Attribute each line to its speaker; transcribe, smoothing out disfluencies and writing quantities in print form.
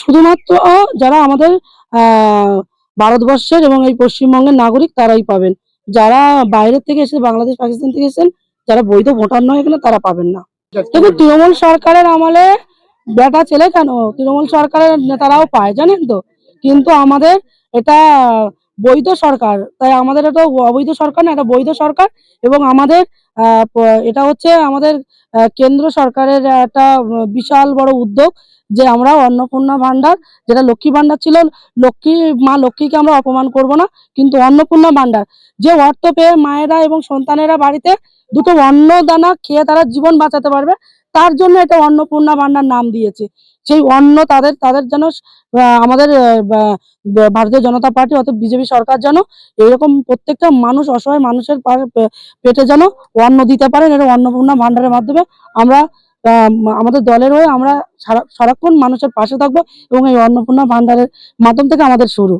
Speaker 1: শুধুমাত্র যারা আমাদের ভারতবর্ষের এবং এই পশ্চিমবঙ্গের নাগরিক তারাই পাবেন। যারা বাইরের থেকে এসে বাংলাদেশ পাকিস্তান থেকে এসেছেন, যারা বৈধ ভোটার নয় এখানে, তারা পাবেন না। কিন্তু তৃণমূল সরকারের আমলে বেটা ছেলে কেন, তৃণমূল সরকারের নেতারাও পায়, জানেন তো। কিন্তু আমাদের এটা বৈধ সরকার, তাই আমাদের এটা অবৈধ সরকার না, এটা বৈধ সরকার। এবং আমাদের এটা হচ্ছে আমাদের কেন্দ্র সরকারের একটা বিশাল বড় উদ্যোগ যে আমরা অন্নপূর্ণা ভান্ডার, যেটা লক্ষ্মী ভান্ডার ছিল, লক্ষ্মী মা লক্ষ্মীকে আমরা অপমান করব না, কিন্তু অন্নপূর্ণা ভান্ডার যে অর্থ পেয়ে মায়েরা এবং সন্তানেরা বাড়িতে দুটো অন্ন দানা খেয়ে তারা জীবন বাঁচাতে পারবে, তার জন্য এটা অন্নপূর্ণা ভান্ডার নাম দিয়েছে। সেই অন্ন তাদের তাদের যেন আমাদের ভারতীয় জনতা পার্টি অর্থাৎ বিজেপি সরকার যেন এরকম প্রত্যেকটা মানুষ, অসহায় মানুষের পেটে যেন অন্ন দিতে পারেন। এটা অন্নপূর্ণা ভান্ডারের মাধ্যমে আমরা আমাদের দলের হয়ে আমরা সারাক্ষণ মানুষের পাশে থাকবো এবং এই অন্নপূর্ণা ভান্ডারের মাধ্যম থেকে আমাদের শুরু।